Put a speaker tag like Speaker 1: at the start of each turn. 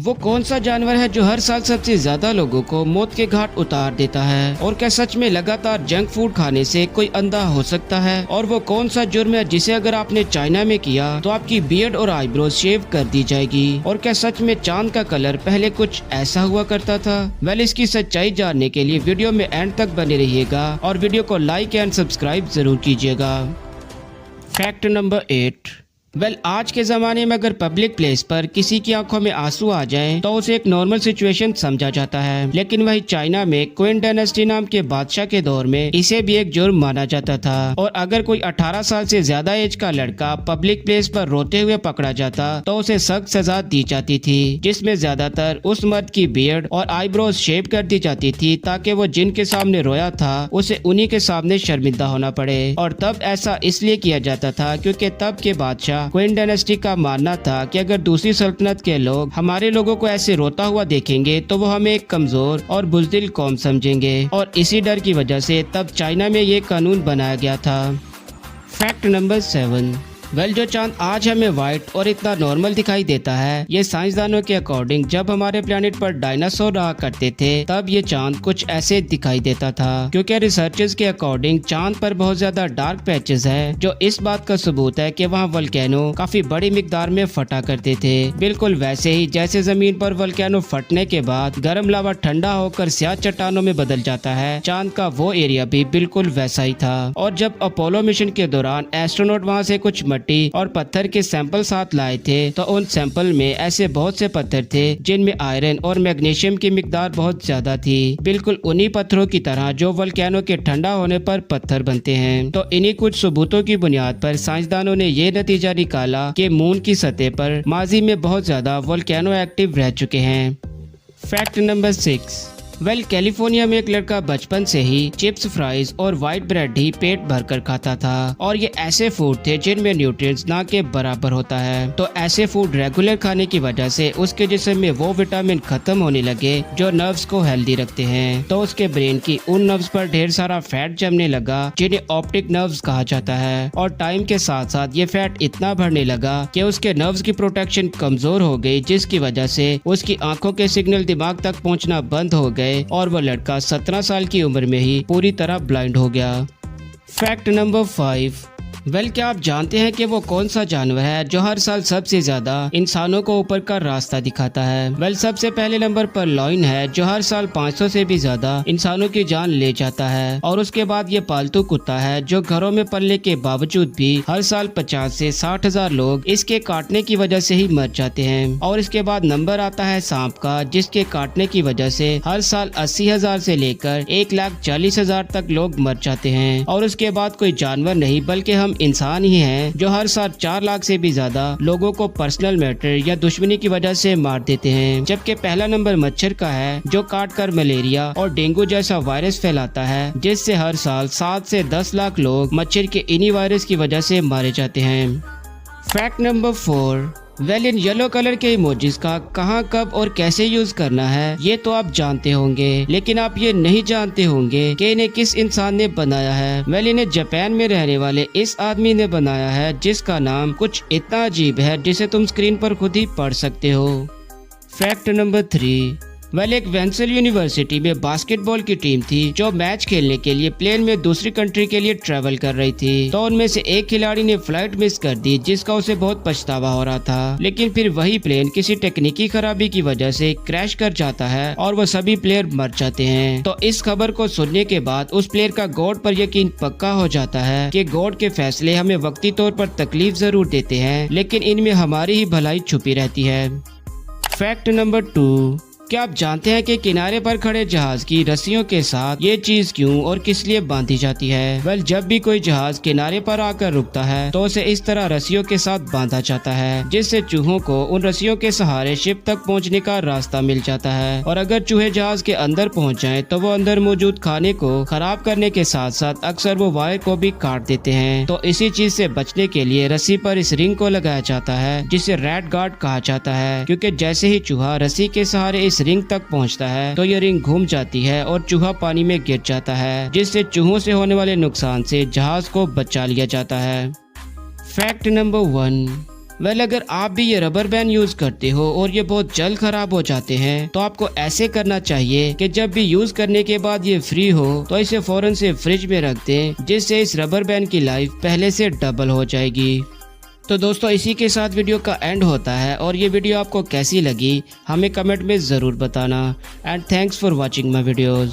Speaker 1: वो कौन सा जानवर है जो हर साल सबसे ज्यादा लोगों को मौत के घाट उतार देता है? और क्या सच में लगातार जंक फूड खाने से कोई अंधा हो सकता है? और वो कौन सा जुर्म है जिसे अगर आपने चाइना में किया तो आपकी बियर्ड और आईब्रोज शेव कर दी जाएगी? और क्या सच में चांद का कलर पहले कुछ ऐसा हुआ करता था? इसकी सच्चाई जानने के लिए वीडियो में एंड तक बने रहिएगा और वीडियो को लाइक एंड सब्सक्राइब जरूर कीजिएगा। Fact number 8। आज के ज़माने में अगर पब्लिक प्लेस पर किसी की आंखों में आंसू आ जाएं तो उसे एक नॉर्मल सिचुएशन समझा जाता है, लेकिन वही चाइना में क्वीन डायनेस्टी नाम के बादशाह के दौर में इसे भी एक जुर्म माना जाता था। और अगर कोई 18 साल से ज्यादा एज का लड़का पब्लिक प्लेस पर रोते हुए पकड़ा जाता तो उसे सख्त सजा दी जाती थी, जिसमें ज्यादातर उस मर्द की बियर्ड और आईब्रोज शेव कर दी जाती थी ताकि वो जिनके सामने रोया था उसे उन्हीं के सामने शर्मिंदा होना पड़े। और तब ऐसा इसलिए किया जाता था क्योंकि तब के बादशाह क्वीन डायनेस्टी का मानना था कि अगर दूसरी सल्तनत के लोग हमारे लोगों को ऐसे रोता हुआ देखेंगे तो वो हमें एक कमजोर और बुज़दिल कौम समझेंगे, और इसी डर की वजह से तब चाइना में ये कानून बनाया गया था। Fact number 7। जो चांद आज हमें व्हाइट और इतना नॉर्मल दिखाई देता है, ये साइंसदानों के अकॉर्डिंग जब हमारे प्लेनेट पर डायनासोर रहा करते थे तब ये चांद कुछ ऐसे दिखाई देता था, क्योंकि रिसर्चर्स के अकॉर्डिंग चांद पर बहुत ज्यादा डार्क पैचेस है जो इस बात का सबूत है कि वहाँ वोल्केनो काफी बड़ी मिकदार में फटा करते थे। बिल्कुल वैसे ही जैसे जमीन पर वोल्केनो फटने के बाद गर्म लावा ठंडा होकर स्याह चट्टानों में बदल जाता है, चांद का वो एरिया भी बिल्कुल वैसा ही था। और जब अपोलो मिशन के दौरान एस्ट्रोनॉट वहाँ से कुछ और पत्थर के सैंपल साथ लाए थे तो उन सैंपल में ऐसे बहुत से पत्थर थे जिनमें आयरन और मैग्नीशियम की मिकदार बहुत ज्यादा थी, बिल्कुल उन्हीं पत्थरों की तरह जो वोल्केनो के ठंडा होने पर पत्थर बनते हैं। तो इन्हीं कुछ सबूतों की बुनियाद पर साइंसदानों ने ये नतीजा निकाला कि मून की सतह पर माजी में बहुत ज्यादा वोल्केनो एक्टिव रह चुके हैं। Fact number 6। कैलिफोर्निया में एक लड़का बचपन से ही चिप्स, फ्राइज और व्हाइट ब्रेड ही पेट भरकर खाता था, और ये ऐसे फूड थे जिनमें न्यूट्रिएंट्स ना के बराबर होता है। तो ऐसे फूड रेगुलर खाने की वजह से उसके जिस्म में वो विटामिन खत्म होने लगे जो नर्व्स को हेल्दी रखते हैं। तो उसके ब्रेन की उन नर्व्स पर ढेर सारा फैट जमने लगा जिन्हें ऑप्टिक नर्व्स कहा जाता है। और टाइम के साथ साथ ये फैट इतना बढ़ने लगा कि उसके नर्व्स की प्रोटेक्शन कमजोर हो गई, जिसकी वजह से उसकी आंखों के सिग्नल दिमाग तक पहुँचना बंद हो गए और वह लड़का 17 साल की उम्र में ही पूरी तरह ब्लाइंड हो गया। Fact number 5। क्या आप जानते हैं कि वो कौन सा जानवर है जो हर साल सबसे ज्यादा इंसानों को ऊपर का रास्ता दिखाता है? सबसे पहले नंबर पर लॉयन है जो हर साल 500 से भी ज्यादा इंसानों की जान ले जाता है। और उसके बाद ये पालतू कुत्ता है जो घरों में पलने के बावजूद भी हर साल 50 से 60 हजार लोग इसके काटने की वजह से ही मर जाते हैं। और इसके बाद नंबर आता है सांप का, जिसके काटने की वजह से हर साल 80,000 से लेकर 1,40,000 तक लोग मर जाते हैं। और उसके बाद कोई जानवर नहीं बल्कि हम इंसान ही हैं जो हर साल 4 लाख से भी ज्यादा लोगों को पर्सनल मैटर या दुश्मनी की वजह से मार देते हैं। जबकि पहला नंबर मच्छर का है जो काट कर मलेरिया और डेंगू जैसा वायरस फैलाता है, जिससे हर साल 7 से 10 लाख लोग मच्छर के इन्हीं वायरस की वजह से मारे जाते हैं। Fact number 4। In yellow colour के इमोजीज का कहां, कब और कैसे यूज करना है ये तो आप जानते होंगे, लेकिन आप ये नहीं जानते होंगे कि इन्हें किस इंसान ने बनाया है। इन्हें जापान में रहने वाले इस आदमी ने बनाया है, जिसका नाम कुछ इतना अजीब है जिसे तुम स्क्रीन पर खुद ही पढ़ सकते हो। Fact number 3। एक वेंसल यूनिवर्सिटी में बास्केटबॉल की टीम थी जो मैच खेलने के लिए प्लेन में दूसरी कंट्री के लिए ट्रेवल कर रही थी। तो उनमें से एक खिलाड़ी ने फ्लाइट मिस कर दी, जिसका उसे बहुत पछतावा हो रहा था। लेकिन फिर वही प्लेन किसी तकनीकी खराबी की वजह से क्रैश कर जाता है और वो सभी प्लेयर मर जाते हैं। तो इस खबर को सुनने के बाद उस प्लेयर का गॉड पर यकीन पक्का हो जाता है कि गॉड के फैसले हमें वक्ती तौर पर तकलीफ जरूर देते हैं, लेकिन इनमें हमारी ही भलाई छुपी रहती है। Fact number 2। क्या आप जानते हैं कि किनारे पर खड़े जहाज की रस्सियों के साथ ये चीज क्यों और किस लिए बांधी जाती है? जब भी कोई जहाज किनारे पर आकर रुकता है तो उसे इस तरह रस्सियों के साथ बांधा जाता है, जिससे चूहों को उन रस्सियों के सहारे शिप तक पहुंचने का रास्ता मिल जाता है। और अगर चूहे जहाज के अंदर पहुंच जाएं तो वो अंदर मौजूद खाने को खराब करने के साथ साथ अक्सर वो वायर को भी काट देते हैं। तो इसी चीज से बचने के लिए रस्सी पर इस रिंग को लगाया जाता है, जिसे रैट गार्ड कहा जाता है, क्योंकि जैसे ही चूहा रस्सी के सहारे इस रिंग तक पहुंचता है तो ये रिंग घूम जाती है और चूहा पानी में गिर जाता है, जिससे चूहों से होने वाले नुकसान से जहाज को बचा लिया जाता है। Fact number 1। वेल अगर आप भी ये रबर बैंड यूज करते हो और ये बहुत जल्द खराब हो जाते हैं तो आपको ऐसे करना चाहिए कि जब भी यूज करने के बाद ये फ्री हो तो इसे फौरन से फ्रिज में रख दें, जिससे इस रबर बैंड की लाइफ पहले से डबल हो जाएगी। तो दोस्तों इसी के साथ वीडियो का एंड होता है और ये वीडियो आपको कैसी लगी हमें कमेंट में ज़रूर बताना। And thanks for watching my videos.